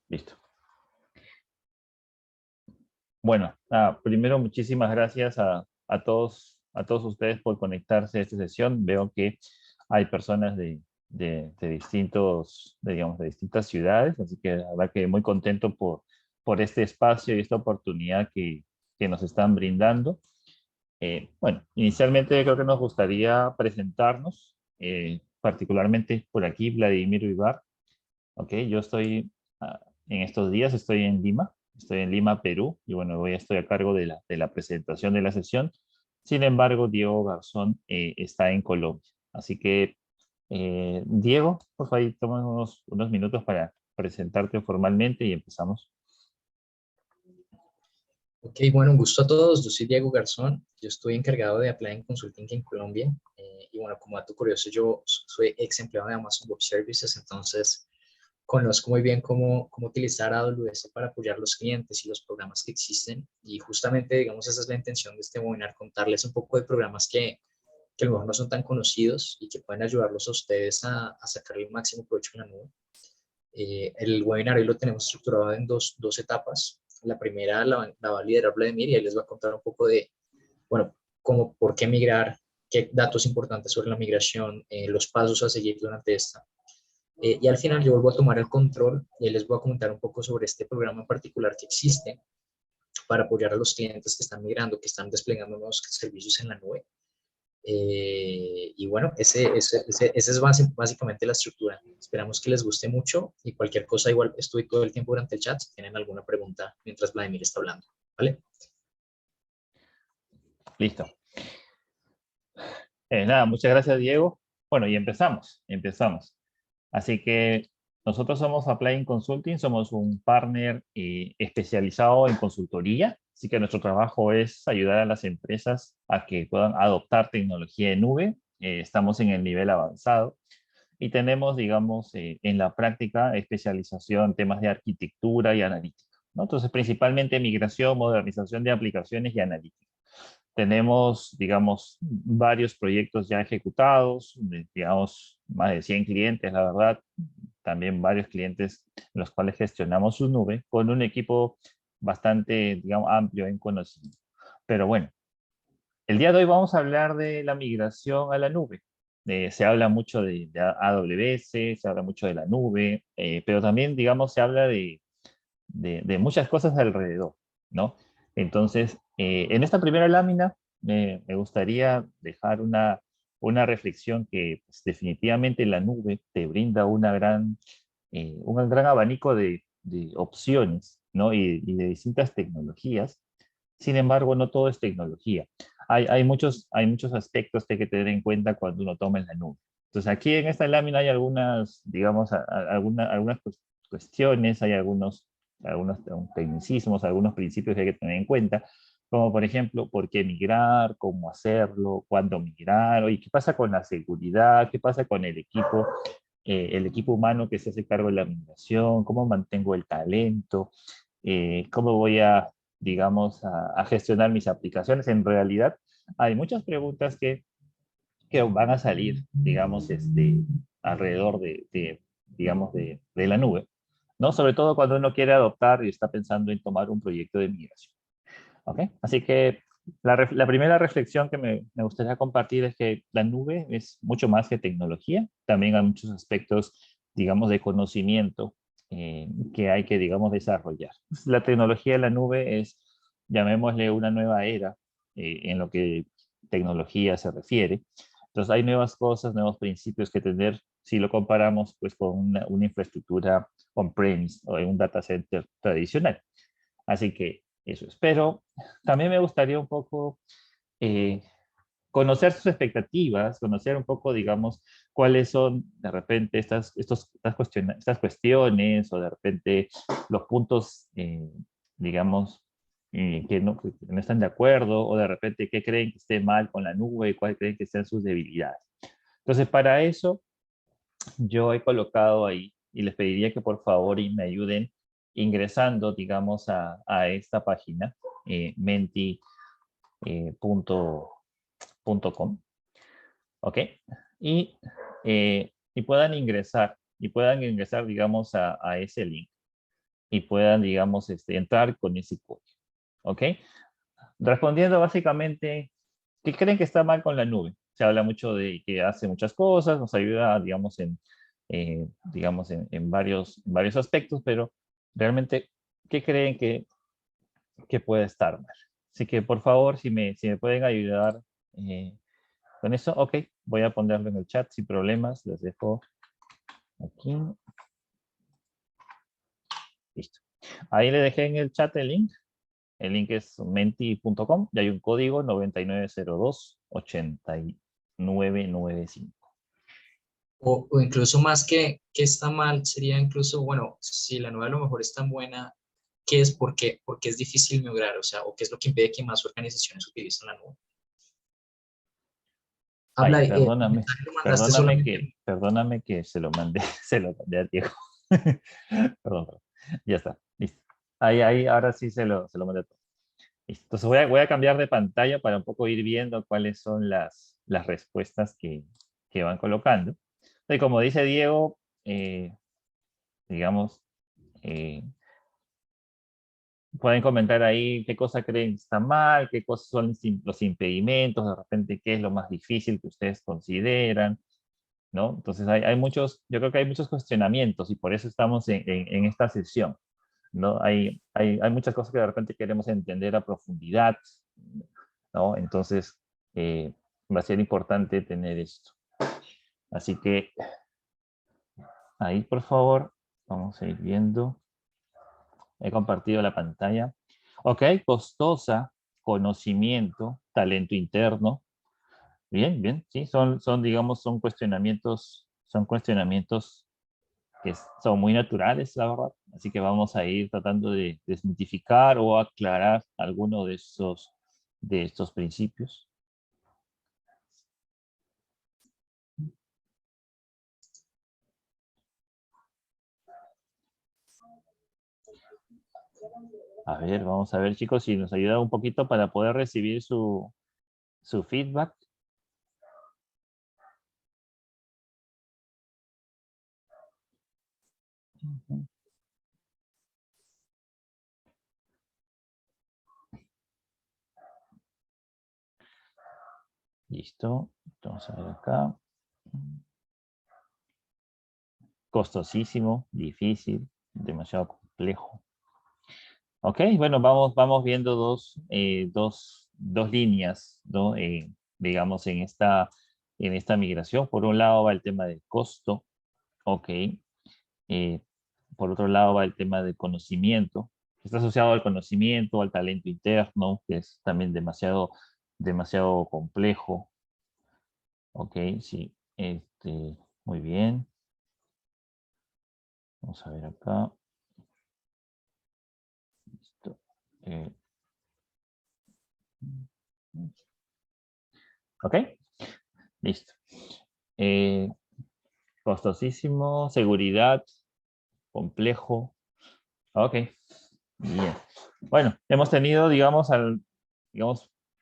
Listo. Bueno, primero muchísimas gracias a todos ustedes por conectarse a esta sesión. Veo que hay personas de distintos, digamos, de distintas ciudades, así que la verdad que muy contento por este espacio y esta oportunidad que nos están brindando. Bueno, inicialmente creo que nos gustaría presentarnos, particularmente por aquí, Vladimir Vivar. Ok, yo estoy en estos días, estoy en Lima, Perú, y bueno, hoy estoy a cargo de la presentación de la sesión. Sin embargo, Diego Garzón está en Colombia. Así que, Diego, por favor, toma unos minutos para presentarte formalmente y empezamos. Ok, bueno, un gusto a todos. Yo soy Diego Garzón. Yo estoy encargado de Applying Consulting en Colombia. Y bueno, como dato curioso, yo soy ex empleado de Amazon Web Services, entonces conozco muy bien cómo utilizar AWS para apoyar los clientes y los programas que existen. Y justamente, digamos, esa es la intención de este webinar, contarles un poco de programas que a lo mejor no son tan conocidos y que pueden ayudarlos a ustedes a sacarle el máximo provecho en la nube. El webinar hoy lo tenemos estructurado en dos etapas. La primera la va a liderar Vladimir y él les va a contar un poco de, bueno, por qué migrar, qué datos importantes sobre la migración, los pasos a seguir durante esta. Y al final yo vuelvo a tomar el control y les voy a comentar un poco sobre este programa en particular que existe para apoyar a los clientes que están migrando, que están desplegando nuevos servicios en la nube. Y bueno, esa es básicamente la estructura. Esperamos que les guste mucho y cualquier cosa, igual estoy todo el tiempo durante el chat si tienen alguna pregunta mientras Vladimir está hablando. ¿Vale? Listo. Nada, muchas gracias, Diego. Bueno, y empezamos. Así que nosotros somos Applying Consulting, somos un partner especializado en consultoría, así que nuestro trabajo es ayudar a las empresas a que puedan adoptar tecnología de nube. Estamos en el nivel avanzado y tenemos, digamos, en la práctica especialización en temas de arquitectura y analítica, ¿no? Entonces, principalmente migración, modernización de aplicaciones y analítica. Tenemos, digamos, varios proyectos ya ejecutados, digamos, más de 100 clientes, la verdad. También varios clientes en los cuales gestionamos su nube con un equipo bastante, digamos, amplio en conocimiento. Pero bueno, el día de hoy vamos a hablar de la migración a la nube. Se habla mucho de AWS, se habla mucho de la nube, pero también, digamos, se habla de muchas cosas alrededor, ¿no? Entonces, en esta primera lámina me gustaría dejar una reflexión que pues, definitivamente la nube te brinda un gran abanico de opciones, ¿no? Y de distintas tecnologías. Sin embargo, no todo es tecnología. Hay muchos aspectos que hay que tener en cuenta cuando uno toma en la nube. Entonces, aquí en esta lámina hay algunas, digamos, algunas cuestiones, hay algunos tecnicismos, algunos principios que hay que tener en cuenta, como por ejemplo, por qué migrar, cómo hacerlo, cuándo migrar, oye, qué pasa con la seguridad, qué pasa con el equipo humano que se hace cargo de la migración, cómo mantengo el talento, cómo voy a, digamos, a gestionar mis aplicaciones. En realidad, hay muchas preguntas que van a salir, digamos, alrededor digamos, de la nube, ¿no? Sobre todo cuando uno quiere adoptar y está pensando en tomar un proyecto de migración. ¿Ok? Así que la primera reflexión que me gustaría compartir es que la nube es mucho más que tecnología. También hay muchos aspectos, digamos, de conocimiento que hay que, digamos, desarrollar. La tecnología de la nube es, llamémosle, una nueva era en lo que tecnología se refiere. Entonces hay nuevas cosas, nuevos principios que tener si lo comparamos pues con una infraestructura on-premise o en un data center tradicional. Así que eso es. Pero también me gustaría un poco eh, conocer sus expectativas, conocer un poco, digamos, cuáles son de repente estas cuestiones o de repente los puntos, digamos, que no están de acuerdo o de repente qué creen que esté mal con la nube y cuáles creen que sean sus debilidades. Entonces, para eso yo he colocado ahí y les pediría que por favor y me ayuden ingresando, digamos, a esta página, menti.com, ¿ok? Y, y puedan ingresar, digamos, a ese link. y puedan, digamos, entrar con ese código. ¿Ok? Respondiendo básicamente, ¿qué creen que está mal con la nube? Se habla mucho de que hace muchas cosas, nos ayuda, digamos, en varios aspectos, pero realmente, ¿qué creen que puede estar mal? Así que, por favor, si me pueden ayudar con eso, ok, voy a ponerlo en el chat sin problemas, les dejo aquí. Listo. Ahí le dejé en el chat el link. El link es menti.com y hay un código 9902-8995. O incluso más que está mal, sería incluso, bueno, si la nueva a lo mejor es tan buena, ¿qué es? Porque es difícil migrar, o sea, o qué es lo que impide que más organizaciones utilicen la nube. Ay, Habla, el perdóname, mensaje lo mandaste perdóname solamente. que, perdóname que se lo mandé, se lo mandé a Diego. Perdón. Ya está, listo. Ahí, ahora sí se lo mandé a todos. Listo. Entonces voy a cambiar de pantalla para un poco ir viendo cuáles son las respuestas que van colocando. Y como dice Diego, digamos, eh, pueden comentar ahí qué cosa creen que está mal, qué cosas son los impedimentos, de repente qué es lo más difícil que ustedes consideran, ¿no? Entonces hay muchos, yo creo que hay muchos cuestionamientos y por eso estamos en esta sesión, ¿no? Hay muchas cosas que de repente queremos entender a profundidad, ¿no? Entonces va a ser importante tener esto. Así que ahí, por favor, vamos a ir viendo. He compartido la pantalla. Ok, costosa, conocimiento, talento interno. Bien, bien, sí, digamos, son cuestionamientos que son muy naturales, la verdad. Así que vamos a ir tratando de desmitificar o aclarar alguno de estos principios. A ver, vamos a ver, chicos, si nos ayuda un poquito para poder recibir su feedback. Listo. Vamos a ver acá. Costosísimo, difícil, demasiado complejo. Ok, bueno, vamos viendo dos líneas, ¿no? Digamos, en esta migración. Por un lado va el tema del costo, ok. Por otro lado va el tema del conocimiento, que está asociado al conocimiento, al talento interno, que es también demasiado complejo. Ok, sí, muy bien. Vamos a ver acá. Listo. Eh, ok, listo. Eh, Costosísimo, seguridad, complejo. Ok, bien. Bueno, hemos tenido, digamos,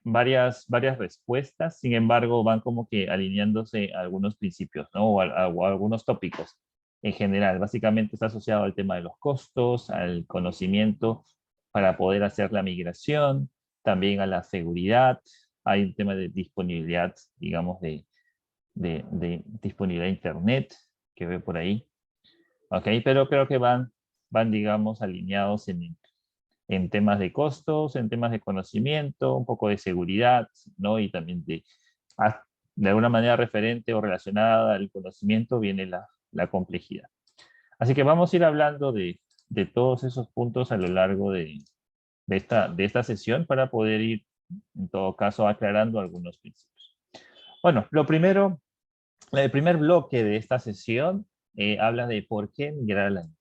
varias respuestas, sin embargo, van como que alineándose a algunos principios, ¿no? O algunos tópicos en general. Básicamente está asociado al tema de los costos, al conocimiento para poder hacer la migración, también a la seguridad. Hay un tema de disponibilidad, digamos, de disponibilidad de Internet que ve por ahí. Ok, pero creo que van digamos, alineados en temas de costos, en temas de conocimiento, un poco de seguridad, ¿no? Y también de alguna manera referente o relacionada al conocimiento viene la complejidad. Así que vamos a ir hablando de todos esos puntos a lo largo de esta sesión para poder ir, en todo caso, aclarando algunos principios. Bueno, el primer bloque de esta sesión habla de por qué migrar a la nube.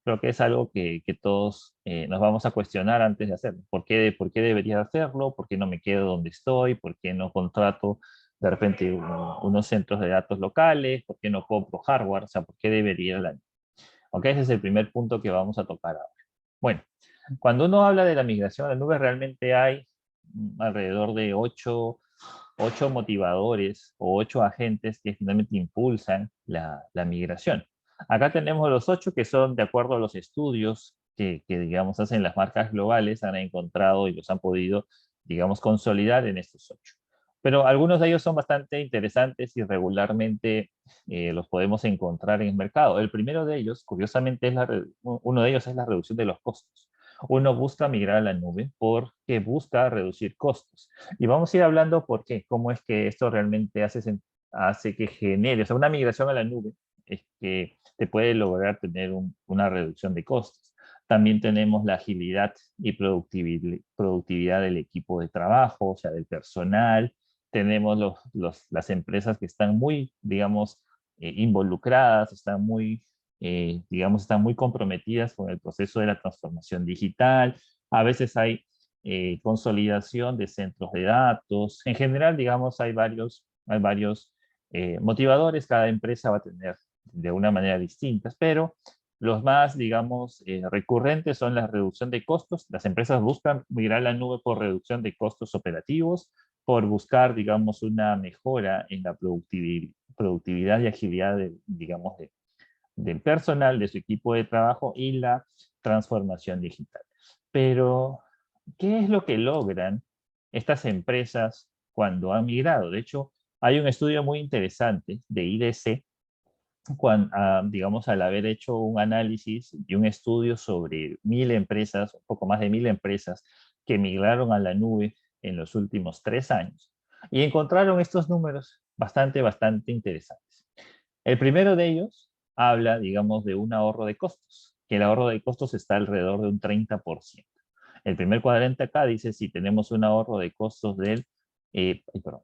Creo que es algo que todos nos vamos a cuestionar antes de hacerlo. ¿Por qué debería hacerlo? ¿Por qué no me quedo donde estoy? ¿Por qué no contrato de repente unos centros de datos locales? ¿Por qué no compro hardware? O sea, ¿por qué debería ir a la nube? Ok, ese es el primer punto que vamos a tocar ahora. Bueno, cuando uno habla de la migración a la nube, realmente hay alrededor de ocho motivadores o 8 agentes que finalmente impulsan la migración. Acá tenemos los 8 que son de acuerdo a los estudios digamos, hacen las marcas globales han encontrado y los han podido, digamos, consolidar en estos 8. Pero algunos de ellos son bastante interesantes y regularmente los podemos encontrar en el mercado. El primero de ellos, curiosamente, uno de ellos es la reducción de los costos. Uno busca migrar a la nube porque busca reducir costos. Y vamos a ir hablando por qué, cómo es que esto realmente hace que genere, o sea, una migración a la nube es que te puede lograr tener una reducción de costos. También tenemos la agilidad y productividad del equipo de trabajo, o sea, del personal. Tenemos las empresas que están muy, digamos, involucradas, digamos, están muy comprometidas con el proceso de la transformación digital. A veces hay consolidación de centros de datos. En general, digamos, hay varios motivadores. Cada empresa va a tener de una manera distinta, pero los más, digamos, recurrentes son la reducción de costos. Las empresas buscan migrar a la nube por reducción de costos operativos, por buscar, digamos, una mejora en la productividad y agilidad, digamos, del personal, de su equipo de trabajo y la transformación digital. Pero, ¿qué es lo que logran estas empresas cuando han migrado? De hecho, hay un estudio muy interesante de IDC, digamos, al haber hecho un análisis y un estudio sobre 1.000 empresas, un poco más de 1.000 empresas que migraron a la nube en los últimos 3 años. Y encontraron estos números bastante interesantes. El primero de ellos habla, digamos, de un ahorro de costos, que el ahorro de costos está alrededor de un 30%. El primer cuadrante acá dice si tenemos un ahorro de costos perdón,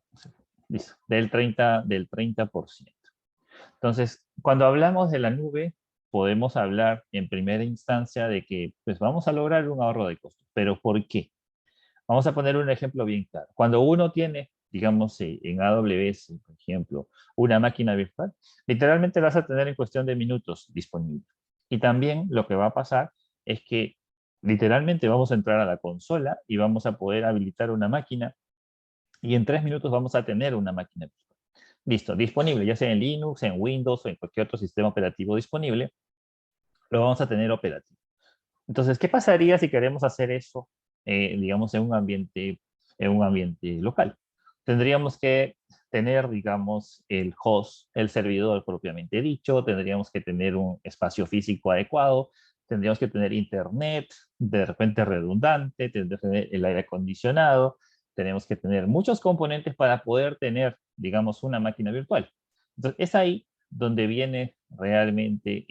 listo, del 30%. Entonces, cuando hablamos de la nube, podemos hablar en primera instancia de que pues, vamos a lograr un ahorro de costos. ¿Pero por qué? Vamos a poner un ejemplo bien claro. Cuando uno tiene, digamos, en AWS, por ejemplo, una máquina virtual, literalmente vas a tener en cuestión de minutos disponible. Y también lo que va a pasar es que literalmente vamos a entrar a la consola y vamos a poder habilitar una máquina y en 3 minutos vamos a tener una máquina virtual. Listo, disponible, ya sea en Linux, en Windows o en cualquier otro sistema operativo disponible, lo vamos a tener operativo. Entonces, ¿qué pasaría si queremos hacer eso, digamos, en un ambiente local? Tendríamos que tener, digamos, el host, el servidor propiamente dicho, tendríamos que tener un espacio físico adecuado, tendríamos que tener internet, de repente redundante, tendríamos que tener el aire acondicionado, tenemos que tener muchos componentes para poder tener, digamos, una máquina virtual. Entonces, es ahí donde viene realmente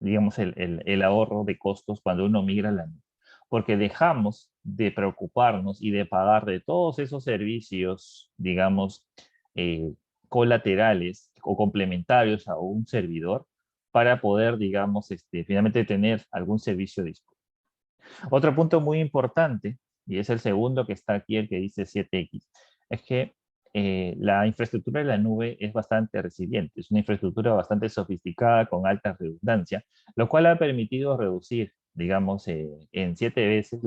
digamos, el ahorro de costos cuando uno migra a la nube. Porque dejamos de preocuparnos y de pagar de todos esos servicios, digamos, eh, colaterales o complementarios a un servidor para poder, digamos, finalmente tener algún servicio disponible. Otro punto muy importante, y es el segundo que está aquí, el que dice 7X, es que la infraestructura de la nube es bastante resiliente, es una infraestructura bastante sofisticada con alta redundancia, lo cual ha permitido reducir, digamos, en 7 veces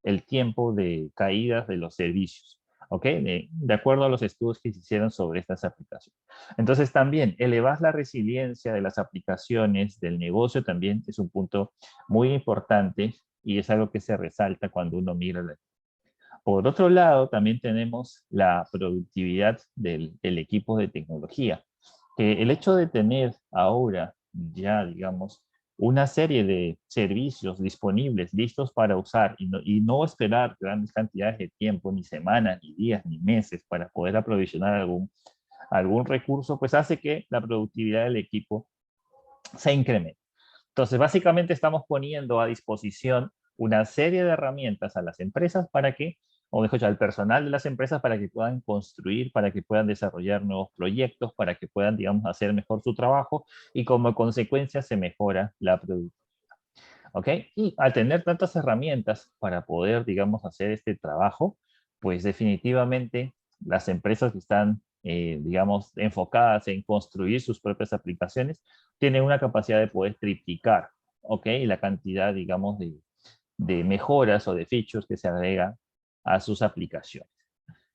el tiempo de caídas de los servicios. ¿Ok? De acuerdo a los estudios que se hicieron sobre estas aplicaciones. Entonces, también elevar la resiliencia de las aplicaciones del negocio también es un punto muy importante y es algo que se resalta cuando uno mira la. Por otro lado, también tenemos la productividad del equipo de tecnología. Que el hecho de tener ahora ya, digamos, una serie de servicios disponibles, listos para usar y no esperar grandes cantidades de tiempo, ni semanas, ni días, ni meses para poder aprovisionar algún recurso, pues hace que la productividad del equipo se incremente. Entonces, básicamente estamos poniendo a disposición una serie de herramientas a las empresas para que, o mejor dicho, al personal de las empresas para que puedan construir, para que puedan desarrollar nuevos proyectos, para que puedan, digamos, hacer mejor su trabajo y como consecuencia se mejora la productividad. ¿Ok? Y al tener tantas herramientas para poder, digamos, hacer este trabajo, pues definitivamente las empresas que están, digamos, enfocadas en construir sus propias aplicaciones, tienen una capacidad de poder triplicar, ¿ok? La cantidad, digamos, de mejoras o de features que se agregan a sus aplicaciones.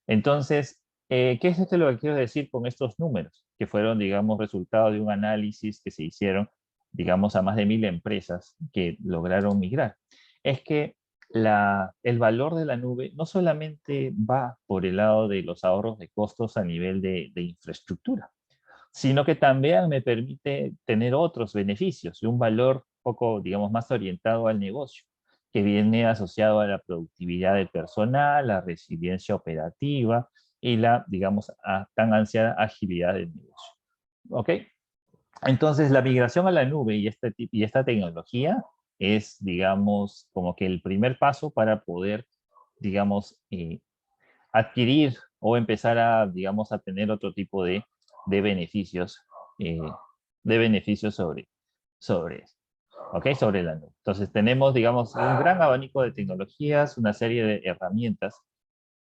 Entonces, ¿qué es lo que quiero decir con estos números? Que fueron, digamos, resultado de un análisis que se hicieron digamos, a más de 1000 empresas que lograron migrar, es que el valor de la nube no solamente va por el lado de los ahorros de costos a nivel de infraestructura, sino que también me permite tener otros beneficios y un valor poco, digamos, más orientado al negocio, que viene asociado a la productividad del personal, la resiliencia operativa y la, digamos, tan ansiada agilidad del negocio. ¿Ok? Entonces, la migración a la nube y esta tecnología es, digamos, como que el primer paso para poder, digamos, adquirir o empezar a, digamos, a tener otro tipo de beneficios, eh, sobre eso, ¿ok? Sobre la nube. Entonces, tenemos, digamos, un gran abanico de tecnologías, una serie de herramientas,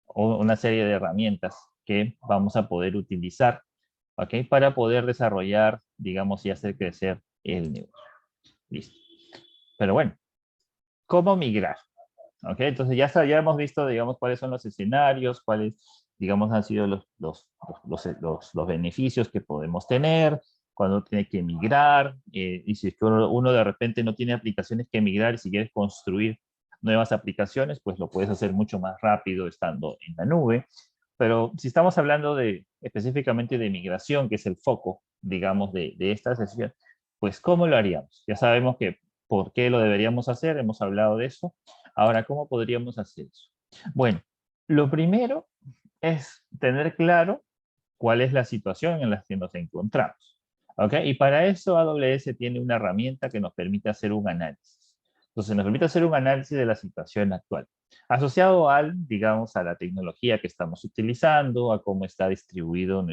o una serie de herramientas que vamos a poder utilizar, ¿ok? Para poder desarrollar, digamos, y hacer crecer el negocio. Listo. Pero bueno, ¿cómo migrar? ¿Ok? Entonces ya hemos visto, digamos, cuáles son los escenarios, cuáles, digamos, han sido los beneficios que podemos tener cuando tiene que migrar, y si es que uno de repente no tiene aplicaciones que migrar y si quieres construir nuevas aplicaciones, pues lo puedes hacer mucho más rápido estando en la nube. Pero si estamos hablando específicamente de migración, que es el foco, digamos, de esta sesión, pues ¿cómo lo haríamos? Ya sabemos que por qué lo deberíamos hacer, hemos hablado de eso. Ahora, ¿cómo podríamos hacer eso? Bueno, lo primero es tener claro cuál es la situación en la que nos encontramos. ¿Ok? Y para eso AWS tiene una herramienta que nos permite hacer un análisis. Entonces, nos permite hacer un análisis de la situación actual, asociado digamos, a la tecnología que estamos utilizando, a cómo está distribuido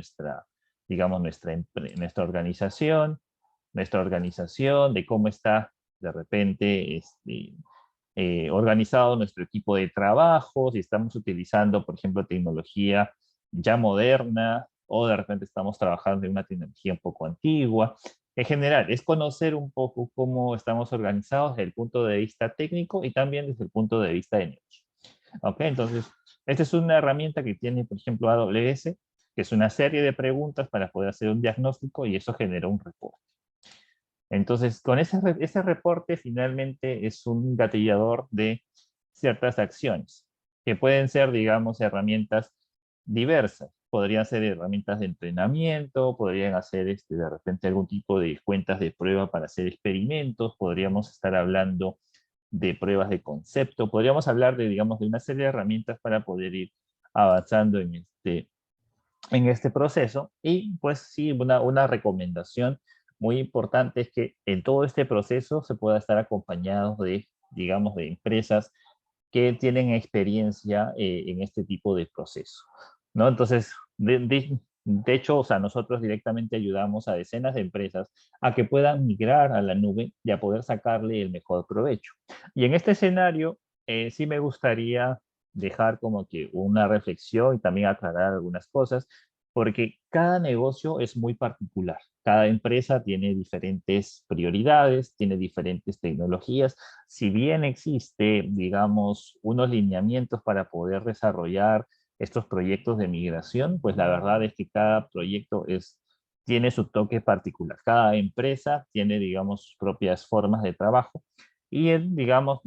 digamos, nuestra organización, de cómo está de repente organizado nuestro equipo de trabajo, si estamos utilizando, por ejemplo, tecnología ya moderna o de repente estamos trabajando en una tecnología un poco antigua. En general, es conocer un poco cómo estamos organizados desde el punto de vista técnico y también desde el punto de vista de negocio. ¿Ok? Entonces, esta es una herramienta que tiene, por ejemplo, AWS, que es una serie de preguntas para poder hacer un diagnóstico y eso genera un reporte. Entonces, con ese reporte finalmente es un gatillador de ciertas acciones, que pueden ser, digamos, herramientas diversas. Podrían ser herramientas de entrenamiento, podrían hacer de repente algún tipo de cuentas de prueba para hacer experimentos, podríamos estar hablando de pruebas de concepto, podríamos hablar de, digamos, de una serie de herramientas para poder ir avanzando en este proceso. Y pues sí, una recomendación muy importante es que en todo este proceso se pueda estar acompañado de, digamos, de empresas que tienen experiencia en este tipo de proceso, ¿no? Entonces, de hecho, o sea, nosotros directamente ayudamos a decenas de empresas a que puedan migrar a la nube y a poder sacarle el mejor provecho. Y en este escenario, sí me gustaría dejar como que una reflexión y también aclarar algunas cosas, porque cada negocio es muy particular. Cada empresa tiene diferentes prioridades, tiene diferentes tecnologías. Si bien existe, digamos, unos lineamientos para poder desarrollar estos proyectos de migración, pues la verdad es que cada proyecto tiene su toque particular. Cada empresa tiene, digamos, sus propias formas de trabajo y, digamos,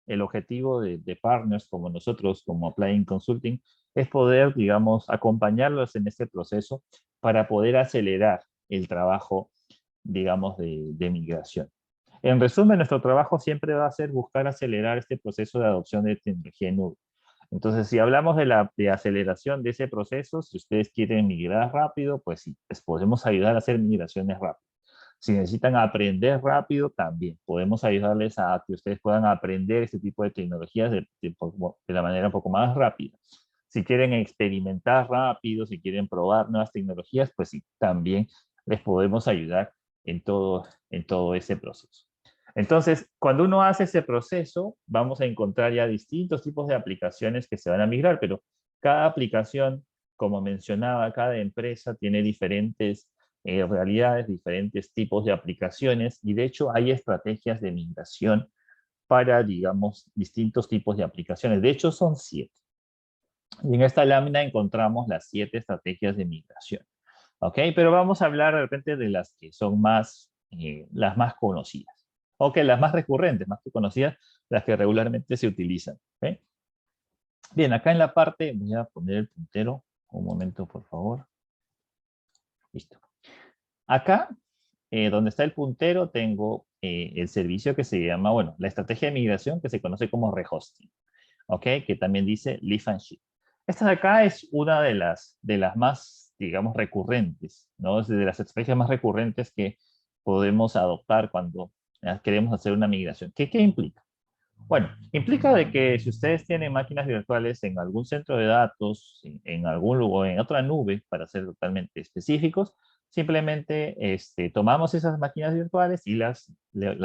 el objetivo de partners como nosotros, como Applying Consulting, es poder, digamos, acompañarlos en este proceso para poder acelerar el trabajo, digamos, de migración. En resumen, nuestro trabajo siempre va a ser buscar acelerar este proceso de adopción de tecnología en nube. Entonces, si hablamos de aceleración de ese proceso, si ustedes quieren migrar rápido, pues sí, les podemos ayudar a hacer migraciones rápidas. Si necesitan aprender rápido, también podemos ayudarles a que ustedes puedan aprender este tipo de tecnologías de la manera un poco más rápida. Si quieren experimentar rápido, si quieren probar nuevas tecnologías, pues sí, también les podemos ayudar en todo ese proceso. Entonces, cuando uno hace ese proceso, vamos a encontrar ya distintos tipos de aplicaciones que se van a migrar, pero cada aplicación, como mencionaba, cada empresa tiene diferentes realidades, diferentes tipos de aplicaciones, y de hecho hay estrategias de migración para, digamos, distintos tipos de aplicaciones. De hecho, son 7. Y en esta lámina encontramos las 7 estrategias de migración. ¿Ok? Pero vamos a hablar de repente de las que son más las más conocidas. Ok, las más recurrentes, más que conocidas, las que regularmente se utilizan. ¿Ok? Bien, acá en la parte, voy a poner el puntero. Un momento, por favor. Listo. Acá, donde está el puntero, tengo el servicio que se llama, bueno, la estrategia de migración que se conoce como rehosting. ¿Ok? Que también dice lift and shift. Esta de acá es una de las más, digamos, recurrentes, ¿no? Es de las estrategias más recurrentes que podemos adoptar cuando queremos hacer una migración. ¿Qué implica? Bueno, implica de que si ustedes tienen máquinas virtuales en algún centro de datos, en algún lugar, en otra nube, para ser totalmente específicos, simplemente tomamos esas máquinas virtuales y las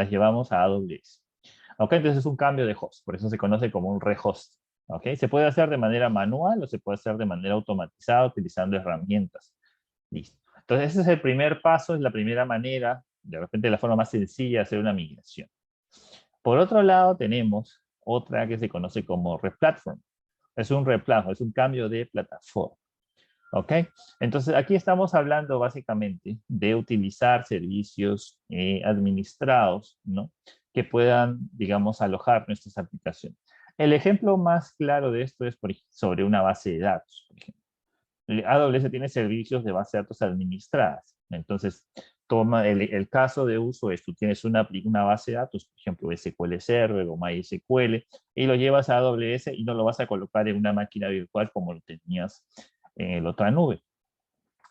llevamos a AWS. ¿Ok? Entonces es un cambio de host, por eso se conoce como un rehost. ¿Ok? Se puede hacer de manera manual o se puede hacer de manera automatizada utilizando herramientas. Listo. Entonces ese es el primer paso, es la primera manera, de repente la forma más sencilla de hacer una migración. Por otro lado, tenemos otra que se conoce como replatform. Es un replatform, es un cambio de plataforma. ¿Ok? Entonces, aquí estamos hablando básicamente de utilizar servicios administrados, ¿no? Que puedan, digamos, alojar nuestras aplicaciones. El ejemplo más claro de esto es sobre una base de datos, por ejemplo. AWS tiene servicios de base de datos administradas. Entonces, toma el caso de uso es, tú tienes una base de datos, por ejemplo, SQL Server o MySQL, y lo llevas a AWS y no lo vas a colocar en una máquina virtual como lo tenías en la otra nube,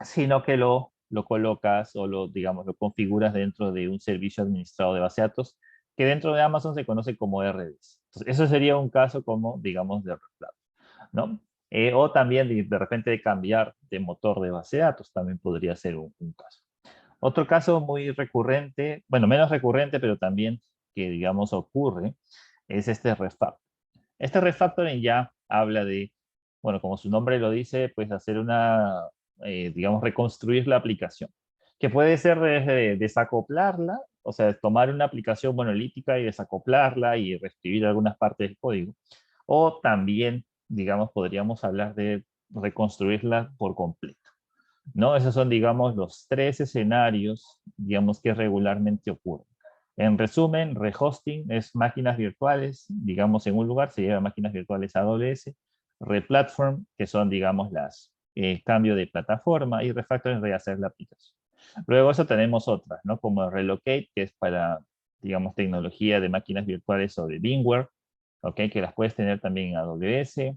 sino que lo colocas o digamos, lo configuras dentro de un servicio administrado de base de datos que dentro de Amazon se conoce como RDS. Entonces, eso sería un caso como, digamos, de replatform, ¿no? O también de repente de cambiar de motor de base de datos, también podría ser un caso. Otro caso muy recurrente, bueno, menos recurrente, pero también que, digamos, ocurre, es este refactor. Este refactoring ya habla de, bueno, como su nombre lo dice, pues hacer digamos, reconstruir la aplicación, que puede ser desde desacoplarla, o sea, tomar una aplicación monolítica y desacoplarla y reescribir algunas partes del código, o también, digamos, podríamos hablar de reconstruirla por completo, ¿no? Esos son, digamos, los tres escenarios, digamos, que regularmente ocurren. En resumen, rehosting es máquinas virtuales, digamos, en un lugar se lleva máquinas virtuales a AWS, replatform, que son, digamos, las cambio de plataforma, y refactoring es rehacer la aplicación. Luego eso tenemos otras, ¿no? Como relocate, que es para, digamos, tecnología de máquinas virtuales sobre VMware, ¿ok? Que las puedes tener también en AWS.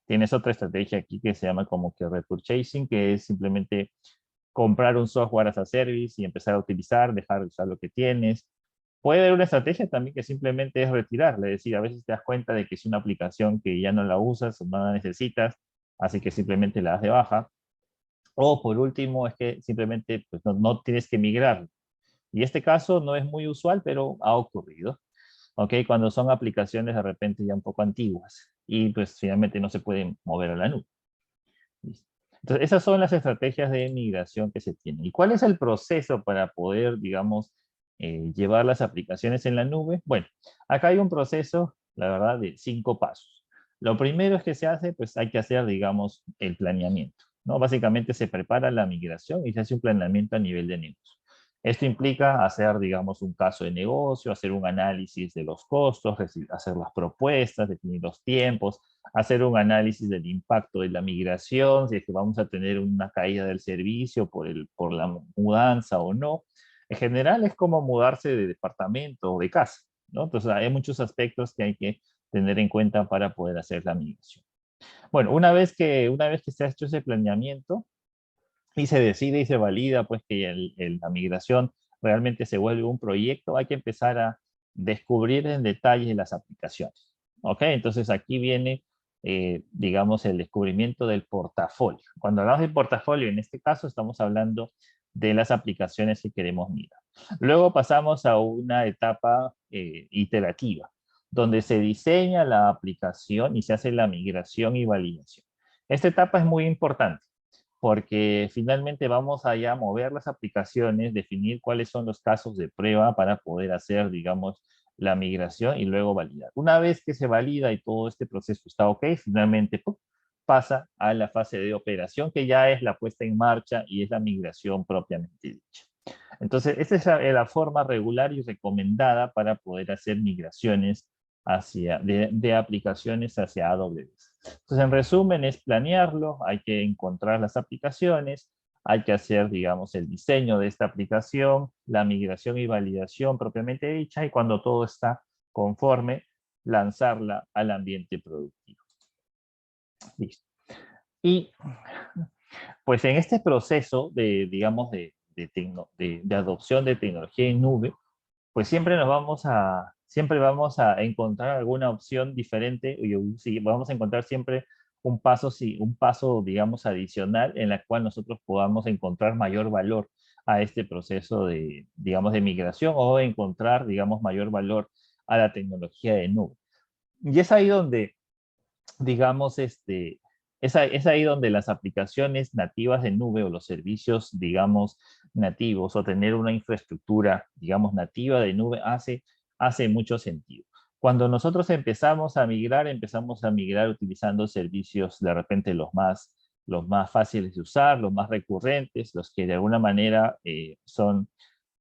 Tienes otra estrategia aquí que se llama como que repurchasing, que es simplemente comprar un software as a service y empezar a utilizar, dejar de usar lo que tienes. Puede haber una estrategia también que simplemente es retirarla, es decir, a veces te das cuenta de que es una aplicación que ya no la usas o no la necesitas, así que simplemente la das de baja. O por último, es que simplemente pues, no tienes que migrar. Y este caso no es muy usual, pero ha ocurrido. ¿Ok? Cuando son aplicaciones de repente ya un poco antiguas y pues finalmente no se pueden mover a la nube. ¿Listo? Entonces, esas son las estrategias de migración que se tienen. ¿Y cuál es el proceso para poder, digamos, llevar las aplicaciones en la nube? Bueno, acá hay un proceso, la verdad, de 5 pasos. Lo primero es que se hace, pues hay que hacer, digamos, el planeamiento, ¿no? Básicamente se prepara la migración y se hace un planeamiento a nivel de negocio. Esto implica hacer, digamos, un caso de negocio, hacer un análisis de los costos, hacer las propuestas, definir los tiempos, hacer un análisis del impacto de la migración, si es que vamos a tener una caída del servicio por la mudanza o no. En general es como mudarse de departamento o de casa, ¿no? Entonces hay muchos aspectos que hay que tener en cuenta para poder hacer la migración. Bueno, una vez que se ha hecho ese planeamiento, y se decide y se valida pues que la migración realmente se vuelve un proyecto, hay que empezar a descubrir en detalle las aplicaciones. ¿Ok? Entonces aquí viene, digamos, el descubrimiento del portafolio. Cuando hablamos de portafolio, en este caso estamos hablando de las aplicaciones que queremos mirar. Luego pasamos a una etapa iterativa, donde se diseña la aplicación y se hace la migración y validación. Esta etapa es muy importante porque finalmente vamos allá a mover las aplicaciones, definir cuáles son los casos de prueba para poder hacer, digamos, la migración y luego validar. Una vez que se valida y todo este proceso está ok, finalmente ¡pum!, pasa a la fase de operación, que ya es la puesta en marcha y es la migración propiamente dicha. Entonces, esta es la forma regular y recomendada para poder hacer migraciones de aplicaciones hacia AWS. Entonces, en resumen, es planearlo, hay que encontrar las aplicaciones, hay que hacer, digamos, el diseño de esta aplicación, la migración y validación propiamente dicha, y cuando todo está conforme, lanzarla al ambiente productivo. Listo. Y pues en este proceso de, digamos, de adopción de tecnología en nube, pues siempre vamos a encontrar alguna opción diferente, y sí, vamos a encontrar siempre sí, un paso, digamos, adicional en la cual nosotros podamos encontrar mayor valor a este proceso de, digamos, de migración o encontrar, digamos, mayor valor a la tecnología de nube. Y es ahí donde, digamos, es ahí donde las aplicaciones nativas de nube o los servicios, digamos, nativos o tener una infraestructura, digamos, nativa de nube hace mucho sentido. Cuando nosotros empezamos a migrar utilizando servicios de repente los más fáciles de usar, los más recurrentes, los que de alguna manera son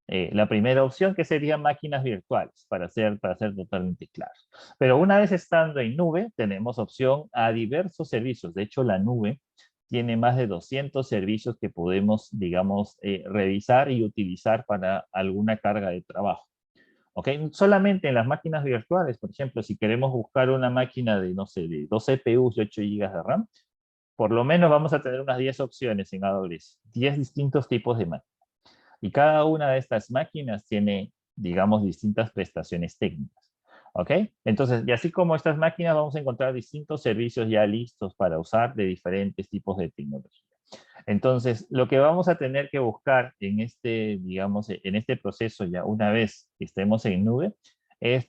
la primera opción, que serían máquinas virtuales, para ser totalmente claros. Pero una vez estando en nube, tenemos opción a diversos servicios. De hecho, la nube tiene más de 200 servicios que podemos, digamos, revisar y utilizar para alguna carga de trabajo. ¿Ok? Solamente en las máquinas virtuales, por ejemplo, si queremos buscar una máquina de, no sé, de 2 CPUs y 8 GB de RAM, por lo menos vamos a tener unas 10 opciones en AWS, 10 distintos tipos de máquinas. Y cada una de estas máquinas tiene, digamos, distintas prestaciones técnicas. ¿Ok? Entonces, y así como estas máquinas, vamos a encontrar distintos servicios ya listos para usar de diferentes tipos de tecnología. Entonces, lo que vamos a tener que buscar en este, digamos, en este proceso ya una vez que estemos en nube, es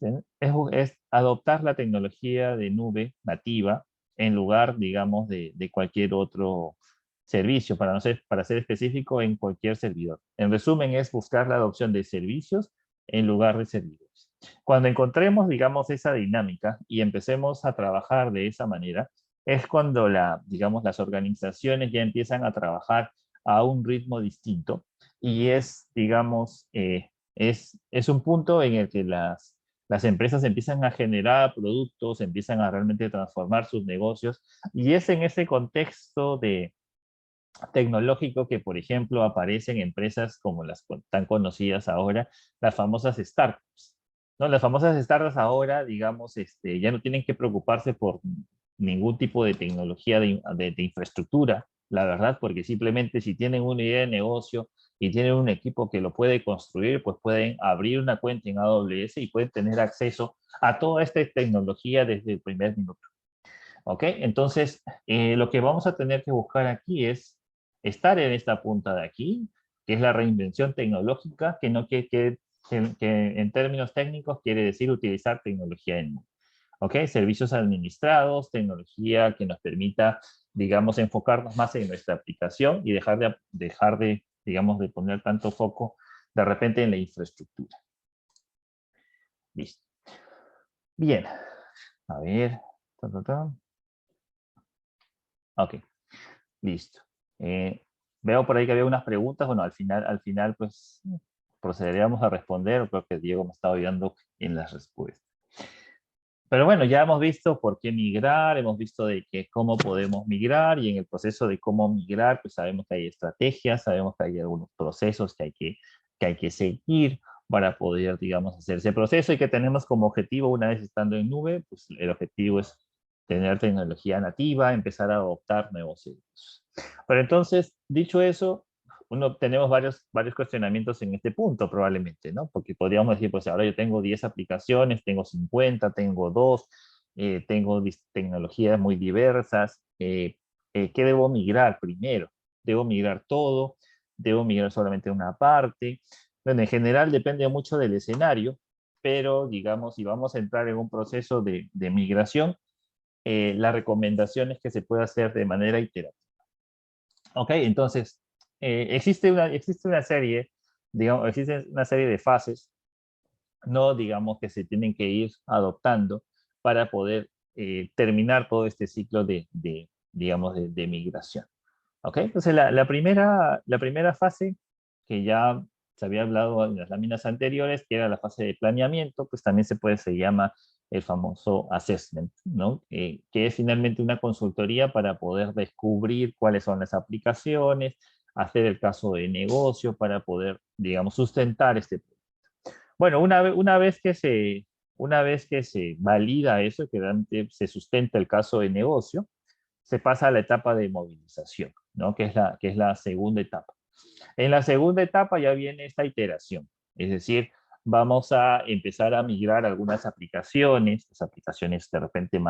adoptar la tecnología de nube nativa en lugar, digamos, de cualquier otro servicio, para ser específico, en cualquier servidor. En resumen, es buscar la adopción de servicios en lugar de servidores. Cuando encontremos, digamos, esa dinámica y empecemos a trabajar de esa manera, es cuando digamos, las organizaciones ya empiezan a trabajar a un ritmo distinto y digamos, es un punto en el que las empresas empiezan a generar productos, empiezan a realmente transformar sus negocios, y es en ese contexto tecnológico que, por ejemplo, aparecen empresas como las tan conocidas ahora, las famosas startups. ¿No? Las famosas startups ahora, digamos, ya no tienen que preocuparse por ningún tipo de tecnología de infraestructura, la verdad, porque simplemente si tienen una idea de negocio y tienen un equipo que lo puede construir, pues pueden abrir una cuenta en AWS y pueden tener acceso a toda esta tecnología desde el primer minuto. ¿Ok? Entonces, lo que vamos a tener que buscar aquí es estar en esta punta de aquí, que es la reinvención tecnológica, que en términos técnicos quiere decir utilizar tecnología en nube. ¿Ok? Servicios administrados, tecnología que nos permita, digamos, enfocarnos más en nuestra aplicación y dejar de, digamos, de poner tanto foco de repente en la infraestructura. Listo. Bien. A ver. Ok. Listo. Veo por ahí que había unas preguntas. Bueno, al final, pues, procederíamos a responder. Creo que Diego me estaba ayudando en las respuestas. Pero bueno, ya hemos visto por qué migrar, hemos visto de cómo podemos migrar, y en el proceso de cómo migrar, pues sabemos que hay estrategias, sabemos que hay algunos procesos que hay que seguir para poder, digamos, hacer ese proceso, y que tenemos como objetivo, una vez estando en nube, pues el objetivo es tener tecnología nativa, empezar a adoptar nuevos servicios. Pero entonces, dicho eso, tenemos varios cuestionamientos en este punto probablemente, ¿no? Porque podríamos decir, pues ahora yo tengo 10 aplicaciones, tengo 50, tengo 2, tengo tecnologías muy diversas. ¿Qué debo migrar primero? ¿Debo migrar todo? ¿Debo migrar solamente una parte? Bueno, en general depende mucho del escenario, pero digamos, si vamos a entrar en un proceso de migración, la recomendación es que se pueda hacer de manera iterativa. Ok, entonces, existe una serie, digamos, existe una serie de fases, no digamos que se tienen que ir adoptando para poder terminar todo este ciclo digamos, de migración. Ok, entonces la primera fase, que ya se había hablado en las láminas anteriores, que era la fase de planeamiento, pues también se llama el famoso assessment, ¿no? Que es finalmente una consultoría para poder descubrir cuáles son las aplicaciones, hacer el caso de negocio para poder, digamos, sustentar este proyecto. Bueno, una vez que se valida eso, que realmente se sustenta el caso de negocio, se pasa a la etapa de movilización, ¿no? Que es la segunda etapa. En la segunda etapa ya viene esta iteración, es decir, vamos a empezar a migrar algunas aplicaciones, las aplicaciones de repente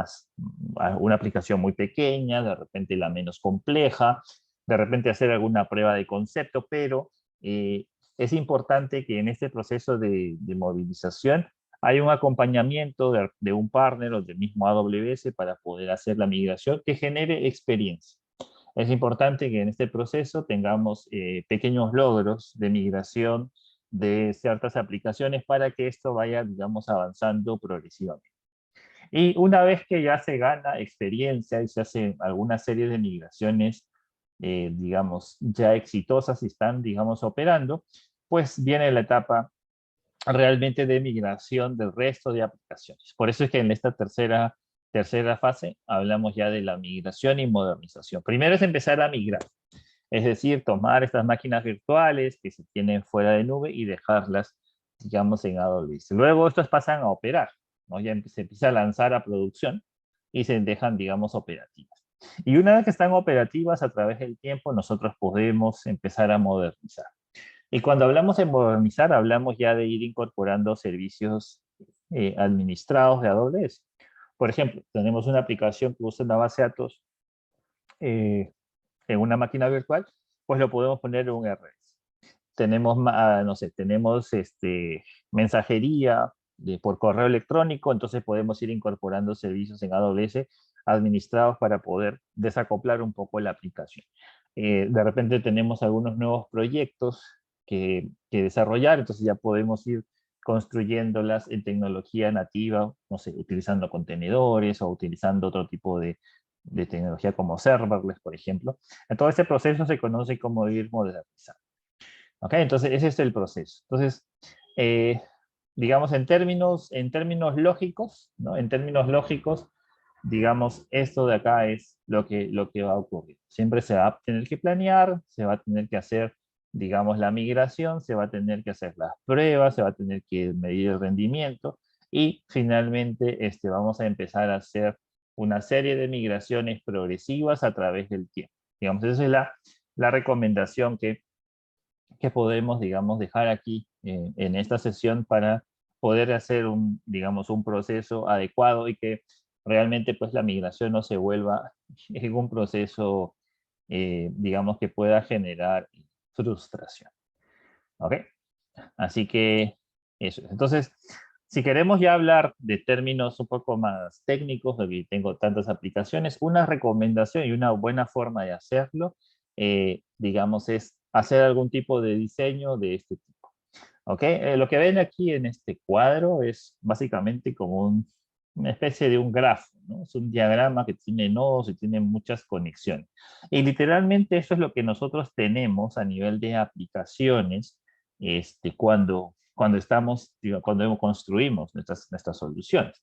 una aplicación muy pequeña, de repente la menos compleja, de repente hacer alguna prueba de concepto, pero es importante que en este proceso de movilización hay un acompañamiento de un partner o del mismo AWS para poder hacer la migración que genere experiencia. Es importante que en este proceso tengamos pequeños logros de migración de ciertas aplicaciones para que esto vaya, digamos, avanzando progresivamente. Y una vez que ya se gana experiencia y se hace alguna serie de migraciones, digamos, ya exitosas y están, digamos, operando, pues viene la etapa realmente de migración del resto de aplicaciones. Por eso es que en esta tercera fase hablamos ya de la migración y modernización. Primero es empezar a migrar, es decir, tomar estas máquinas virtuales que se tienen fuera de nube y dejarlas, digamos, en AWS. Luego estos pasan a operar, ¿no? Ya se empieza a lanzar a producción y se dejan, digamos, operativas. Y una vez que están operativas a través del tiempo, nosotros podemos empezar a modernizar. Y cuando hablamos de modernizar, hablamos ya de ir incorporando servicios administrados de AWS. Por ejemplo, tenemos una aplicación que usa una base de datos en una máquina virtual, pues lo podemos poner en un RS. Tenemos, no sé, tenemos mensajería por correo electrónico, entonces podemos ir incorporando servicios en AWS administrados para poder desacoplar un poco la aplicación. De repente tenemos algunos nuevos proyectos que desarrollar, entonces ya podemos ir construyéndolas en tecnología nativa, no sé, utilizando contenedores o utilizando otro tipo de tecnología como serverless, por ejemplo. En todo este proceso se conoce como ir modernizando. ¿Ok? Entonces, ese es el proceso. Entonces, digamos, en términos lógicos, ¿no? En términos lógicos, digamos, esto de acá es lo que va a ocurrir. Siempre se va a tener que planear, se va a tener que hacer, digamos, la migración, se va a tener que hacer las pruebas, se va a tener que medir el rendimiento y finalmente vamos a empezar a hacer una serie de migraciones progresivas a través del tiempo. Digamos, esa es la recomendación que podemos, digamos, dejar aquí en esta sesión para poder hacer digamos, un proceso adecuado y que realmente pues la migración no se vuelva en un proceso, digamos, que pueda generar frustración. ¿Ok? Así que eso. Entonces, si queremos ya hablar de términos un poco más técnicos, porque tengo tantas aplicaciones, una recomendación y una buena forma de hacerlo, digamos, es hacer algún tipo de diseño de este tipo. ¿Ok? Lo que ven aquí en este cuadro es básicamente como una especie de un grafo, ¿no? Es un diagrama que tiene nodos y tiene muchas conexiones. Y literalmente eso es lo que nosotros tenemos a nivel de aplicaciones cuando estamos, cuando construimos nuestras soluciones.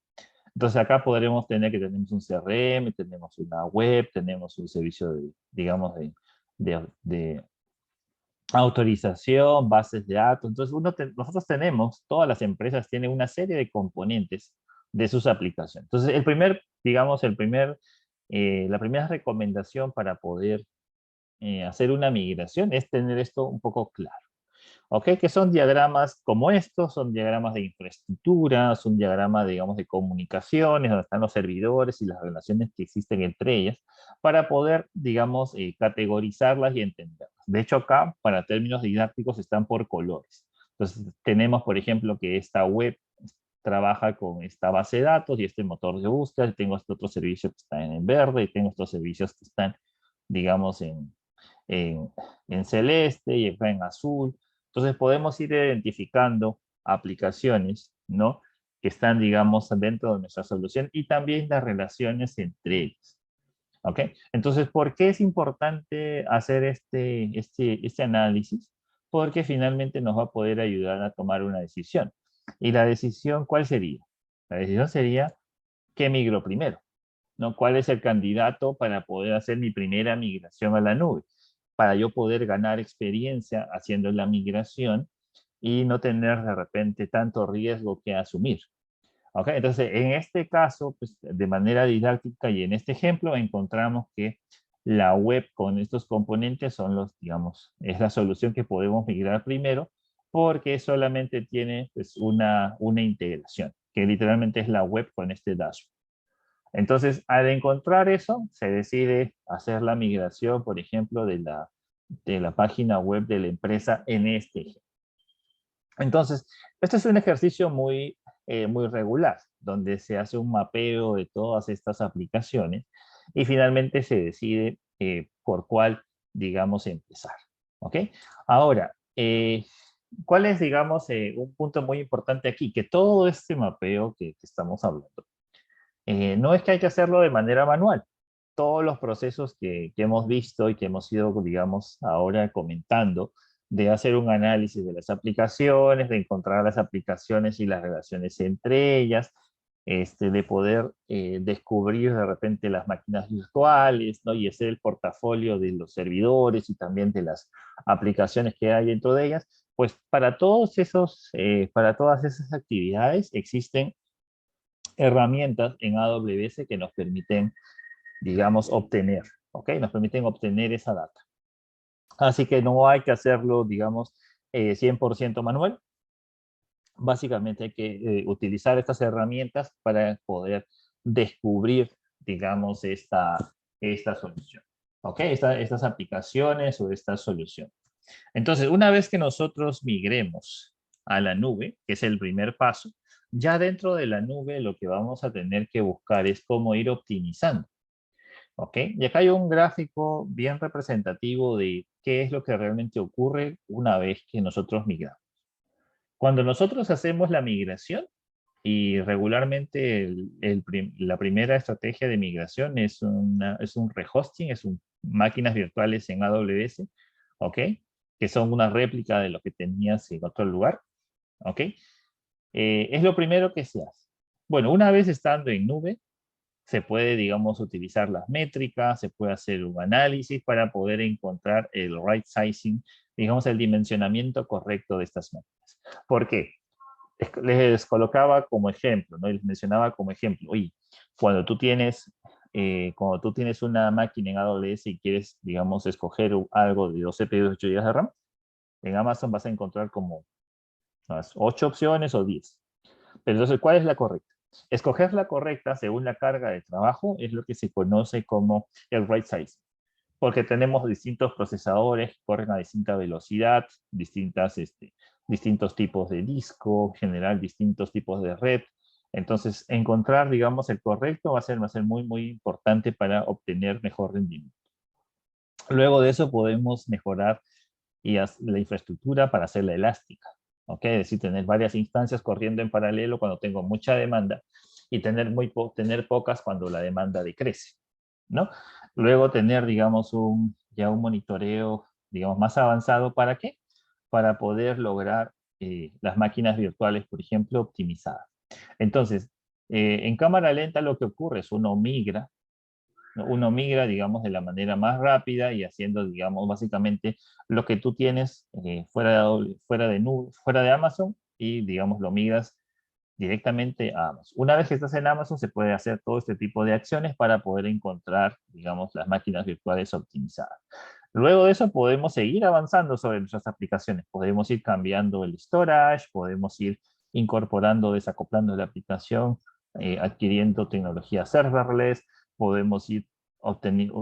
Entonces acá podremos tener que tenemos un CRM, tenemos una web, tenemos un servicio de, digamos, de autorización, bases de datos. Entonces nosotros tenemos, todas las empresas tienen una serie de componentes de sus aplicaciones. Entonces digamos, la primera recomendación para poder hacer una migración es tener esto un poco claro. ¿Ok? Que son diagramas como estos, son diagramas de infraestructura, son diagramas, digamos, de comunicaciones, donde están los servidores y las relaciones que existen entre ellas, para poder, digamos, categorizarlas y entenderlas. De hecho, acá, para términos didácticos, están por colores. Entonces, tenemos, por ejemplo, que esta web trabaja con esta base de datos y este motor de búsqueda, y tengo este otro servicio que está en verde, y tengo estos servicios que están, digamos, en, en celeste y acá en azul. Entonces podemos ir identificando aplicaciones, ¿no? Que están, digamos, dentro de nuestra solución y también las relaciones entre ellas. ¿Ok? Entonces, ¿por qué es importante hacer este análisis? porque finalmente nos va a poder ayudar a tomar una decisión. ¿Y la decisión cuál sería? La decisión sería, ¿qué migro primero? ¿No? ¿Cuál es el candidato para poder hacer mi primera migración a la nube? Para yo poder ganar experiencia haciendo la migración y no tener de repente tanto riesgo que asumir. ¿Ok? Entonces, en este caso, pues, de manera didáctica y en este ejemplo, encontramos que la web con estos componentes son los, digamos, es la solución que podemos migrar primero porque solamente tiene pues, una integración, que literalmente es la web con este dashboard. Entonces, al encontrar eso, se decide hacer la migración, por ejemplo, de la página web de la empresa en este ejemplo. Entonces, este es un ejercicio muy regular, donde se hace un mapeo de todas estas aplicaciones y finalmente se decide por cuál, digamos, empezar. ¿Ok? Ahora, ¿cuál es, digamos, un punto muy importante aquí? Que todo este mapeo que estamos hablando, no es que hay que hacerlo de manera manual. Todos los procesos que hemos visto y que hemos ido, digamos, ahora comentando, de hacer un análisis de las aplicaciones, de encontrar las aplicaciones y las relaciones entre ellas, de poder descubrir de repente las máquinas virtuales, ¿no? Y hacer el portafolio de los servidores y también de las aplicaciones que hay dentro de ellas, pues para todas esas actividades existen herramientas en AWS que nos permiten, digamos, obtener, ¿ok? Nos permiten obtener esa data. Así que no hay que hacerlo, digamos, 100% manual. Básicamente hay que utilizar estas herramientas para poder descubrir, digamos, esta solución. ¿Ok? Estas aplicaciones o esta solución. Entonces, una vez que nosotros migremos a la nube, que es el primer paso, ya dentro de la nube lo que vamos a tener que buscar es cómo ir optimizando. ¿Ok? Y acá hay un gráfico bien representativo de qué es lo que realmente ocurre una vez que nosotros migramos. Cuando nosotros hacemos la migración, y regularmente la primera estrategia de migración es un rehosting, máquinas virtuales en AWS, ¿ok? Que son una réplica de lo que tenías en otro lugar, ¿ok? Es lo primero que se hace. Bueno, una vez estando en nube, se puede, digamos, utilizar las métricas, se puede hacer un análisis para poder encontrar el right sizing, digamos, el dimensionamiento correcto de estas máquinas. ¿Por qué? Les colocaba como ejemplo, ¿no? Les mencionaba como ejemplo, oye, cuando tú tienes una máquina en AWS y quieres, digamos, escoger algo de 2 CPUs, 8 GB de RAM, en Amazon vas a encontrar como unas 8 opciones o 10. Pero entonces, ¿cuál es la correcta? Escoger la correcta según la carga de trabajo es lo que se conoce como el right size, porque tenemos distintos procesadores que corren a distinta velocidad, distintos tipos de disco, en general distintos tipos de red. Entonces, encontrar, digamos, el correcto va a ser muy, muy importante para obtener mejor rendimiento. Luego de eso podemos mejorar la infraestructura para hacerla elástica. ¿Ok? Es decir, tener varias instancias corriendo en paralelo cuando tengo mucha demanda y tener pocas cuando la demanda decrece, ¿no? Luego tener, digamos, ya un monitoreo, digamos, más avanzado. ¿Para qué? Para poder lograr las máquinas virtuales, por ejemplo, optimizadas. Entonces, en cámara lenta lo que ocurre es uno migra, digamos, de la manera más rápida y haciendo, digamos, básicamente lo que tú tienes fuera de Amazon y, digamos, lo migras directamente a Amazon. Una vez que estás en Amazon, se puede hacer todo este tipo de acciones para poder encontrar, digamos, las máquinas virtuales optimizadas. Luego de eso podemos seguir avanzando sobre nuestras aplicaciones. Podemos ir cambiando el storage, podemos ir incorporando, desacoplando la aplicación, adquiriendo tecnología serverless, podemos ir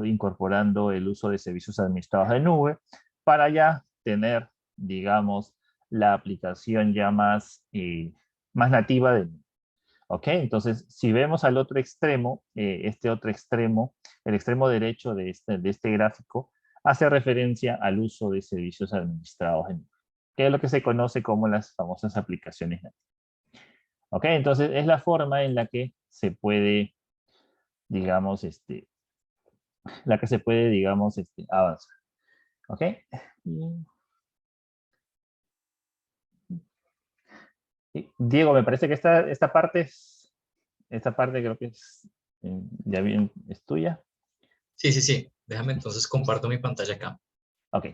incorporando el uso de servicios administrados de nube para ya tener, digamos, la aplicación ya más nativa de nube. ¿Ok? Entonces, si vemos al otro extremo, este otro extremo, el extremo derecho de este gráfico, hace referencia al uso de servicios administrados en nube, que es lo que se conoce como las famosas aplicaciones nativas. ¿Ok? Entonces, es la forma en la que se puede, digamos, avanzar. ¿Ok? Diego, me parece que esta parte creo que es, ya bien, es tuya. Sí, sí, sí. Déjame entonces comparto mi pantalla acá. Ok,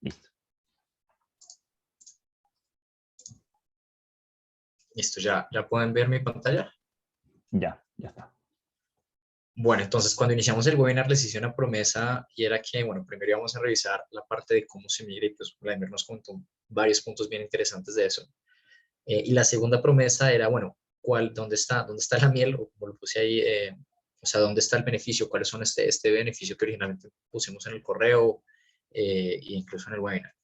listo. Listo, ya pueden ver mi pantalla. Ya está. Bueno, entonces cuando iniciamos el webinar les hice una promesa y era que, bueno, primero íbamos a revisar la parte de cómo se migra y pues Vladimir nos contó varios puntos bien interesantes de eso. Y la segunda promesa era, bueno, dónde está la miel? O como lo puse ahí, o sea, ¿dónde está el beneficio? ¿Cuáles son este beneficio que originalmente pusimos en el correo e incluso en el webinar?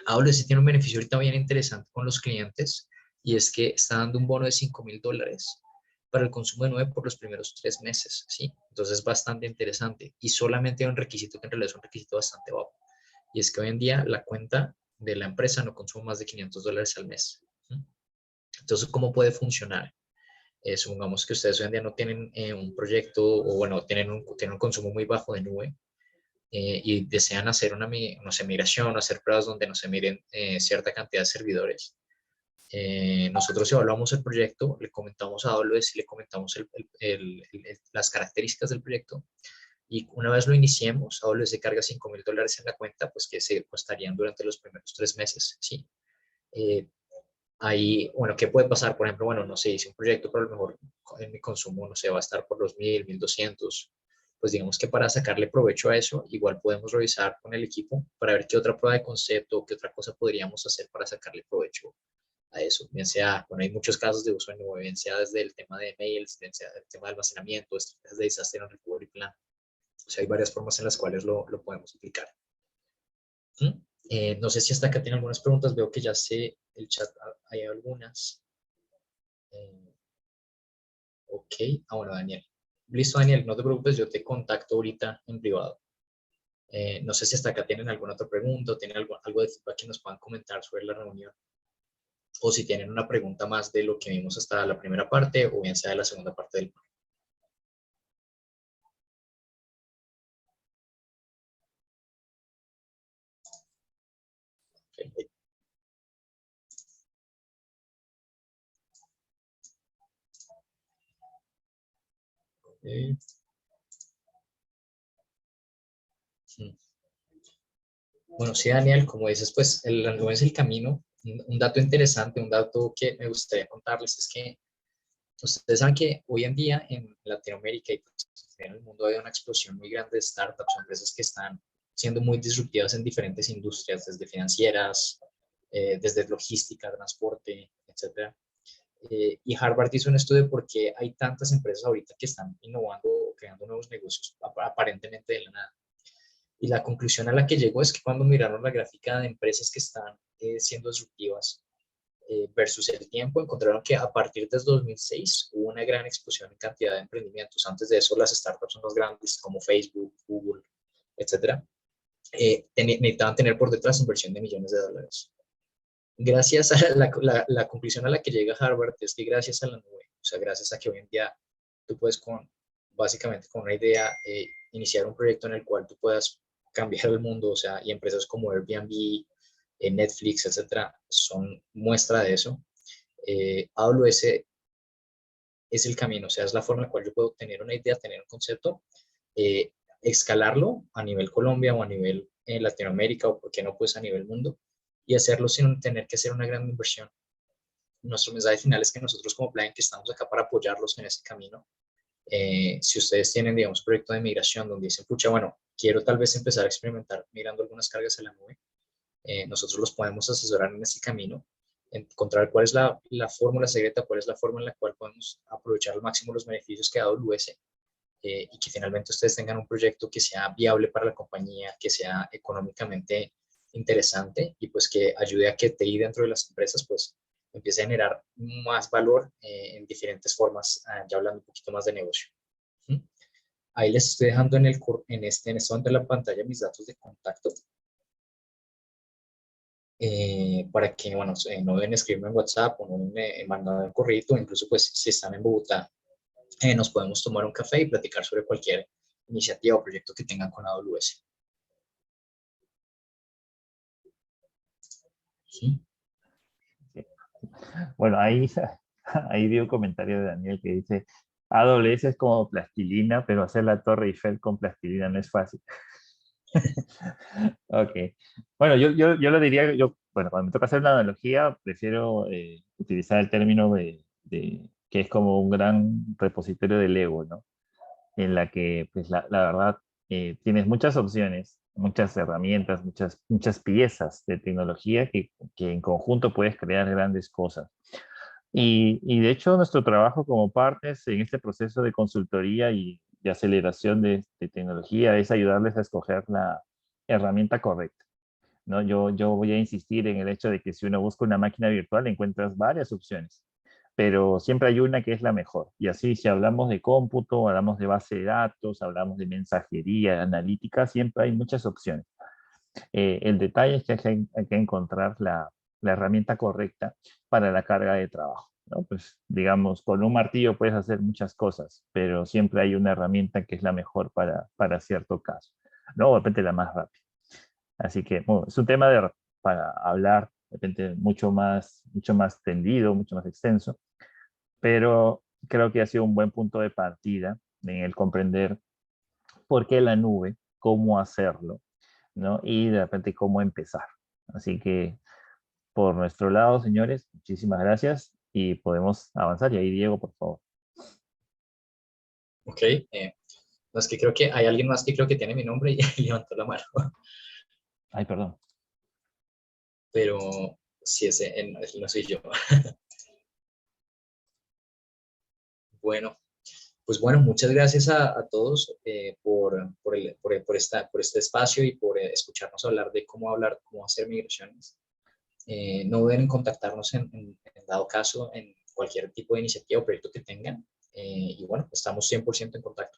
AWS tiene un beneficio ahorita bien interesante con los clientes y es que está dando un bono de $5,000 para el consumo de nube por los primeros 3 meses, ¿sí? Entonces es bastante interesante y solamente hay un requisito que en realidad es un requisito bastante bajo y es que hoy en día la cuenta de la empresa no consume más de $500 al mes. ¿Sí? Entonces, ¿cómo puede funcionar? Supongamos que ustedes hoy en día no tienen un proyecto o bueno, tienen un consumo muy bajo de nube y desean hacer una no sé, migración o hacer pruebas donde no se miren cierta cantidad de servidores. Nosotros evaluamos el proyecto, le comentamos a AWS y le comentamos las características del proyecto y una vez lo iniciemos, AWS se carga $5,000 en la cuenta, pues que se costarían durante los primeros 3 meses, ¿sí? Eh, Ahí, bueno, ¿qué puede pasar? Por ejemplo, bueno, no sé, hice un proyecto, pero a lo mejor en mi consumo, no sé, va a estar por los 1,000, 1,200. Pues digamos que para sacarle provecho a eso, igual podemos revisar con el equipo para ver qué otra prueba de concepto o qué otra cosa podríamos hacer para sacarle provecho a eso. Bien sea, bueno, hay muchos casos de uso en nube, bien sea desde el tema de mails, bien sea el tema de almacenamiento, estrategias de disaster and recovery plan. O sea, hay varias formas en las cuales lo podemos aplicar. ¿Mm? No sé si hasta acá tiene algunas preguntas. Veo que ya sé el chat, hay algunas. Eh, ok. Ah, bueno, Daniel. Listo, Daniel, no te preocupes, yo te contacto ahorita en privado. No sé si hasta acá tienen alguna otra pregunta o tienen algo de feedback que nos puedan comentar sobre la reunión. O si tienen una pregunta más de lo que vimos hasta la primera parte o bien sea de la segunda parte del plan. Okay. Okay. Bueno, sí, Daniel, como dices, pues la nube es el camino. Un dato interesante, un dato que me gustaría contarles es que ustedes saben que hoy en día en Latinoamérica y pues, en el mundo hay una explosión muy grande de startups, empresas que están siendo muy disruptivas en diferentes industrias, desde financieras, desde logística, transporte, etcétera. Y Harvard hizo un estudio porque hay tantas empresas ahorita que están innovando o creando nuevos negocios aparentemente de la nada. Y la conclusión a la que llegó es que cuando miraron la gráfica de empresas que están siendo disruptivas versus el tiempo, encontraron que a partir de 2006 hubo una gran explosión en cantidad de emprendimientos. Antes de eso, las startups son más grandes como Facebook, Google, etcétera. Necesitaban tener por detrás inversión de millones de dólares. Gracias a la conclusión a la que llega Harvard es que gracias a la nube, o sea, gracias a que hoy en día tú puedes básicamente con una idea, iniciar un proyecto en el cual tú puedas cambiar el mundo, o sea, y empresas como Airbnb, Netflix, etcétera, son muestra de eso. AWS es el camino, o sea, es la forma en la cual yo puedo tener una idea, tener un concepto, eh, escalarlo a nivel Colombia o a nivel Latinoamérica o, por qué no, pues a nivel mundo y hacerlo sin tener que hacer una gran inversión. Nuestro mensaje final es que nosotros como Plan que estamos acá para apoyarlos en ese camino. Si ustedes tienen, digamos, proyecto de migración donde dicen, pucha, bueno, quiero tal vez empezar a experimentar migrando algunas cargas a la nube, nosotros los podemos asesorar en ese camino, encontrar cuál es la fórmula secreta, cuál es la forma en la cual podemos aprovechar al máximo los beneficios que da AWS y que finalmente ustedes tengan un proyecto que sea viable para la compañía, que sea económicamente interesante y pues que ayude a que TI dentro de las empresas pues empiece a generar más valor en diferentes formas, ya hablando un poquito más de negocio. ¿Mm? Ahí les estoy dejando en este momento en la pantalla mis datos de contacto para que, bueno, no deben escribirme en WhatsApp o no deben mandar el correo, incluso pues si están en Bogotá, nos podemos tomar un café y platicar sobre cualquier iniciativa o proyecto que tengan con AWS. ¿Sí? Bueno, ahí, ahí vi un comentario de Daniel que dice, AWS es como plastilina, pero hacer la Torre Eiffel con plastilina no es fácil. Ok. Bueno, yo lo diría, bueno, cuando me toca hacer una analogía, prefiero utilizar el término que es como un gran repositorio de Lego, ¿no? En la que, pues, la verdad, tienes muchas opciones, muchas herramientas, muchas piezas de tecnología que en conjunto puedes crear grandes cosas. Y de hecho, nuestro trabajo como partners en este proceso de consultoría y aceleración de tecnología es ayudarles a escoger la herramienta correcta, ¿no? Yo voy a insistir en el hecho de que si uno busca una máquina virtual, encuentras varias opciones, pero siempre hay una que es la mejor. Y así, si hablamos de cómputo, hablamos de base de datos, hablamos de mensajería, analítica, siempre hay muchas opciones. El detalle es que hay que encontrar la herramienta correcta para la carga de trabajo, ¿no? Pues digamos, con un martillo puedes hacer muchas cosas, pero siempre hay una herramienta que es la mejor para cierto caso, ¿no? O de repente la más rápida. Así que bueno, es un tema para hablar, de repente mucho más tendido, mucho más extenso, pero creo que ha sido un buen punto de partida en el comprender por qué la nube, cómo hacerlo, ¿no? Y de repente cómo empezar. Así que por nuestro lado, señores, muchísimas gracias y podemos avanzar. Y ahí, Diego, por favor. Ok, no, es que creo que hay alguien más que creo que tiene mi nombre y levantó la mano, Ay, perdón. pero sí, ese no soy yo. Bueno, pues bueno, muchas gracias a todos por este espacio y por escucharnos hablar de cómo hablar, cómo hacer migraciones. No duden en contactarnos en dado caso en cualquier tipo de iniciativa o proyecto que tengan. Y bueno, estamos 100% en contacto.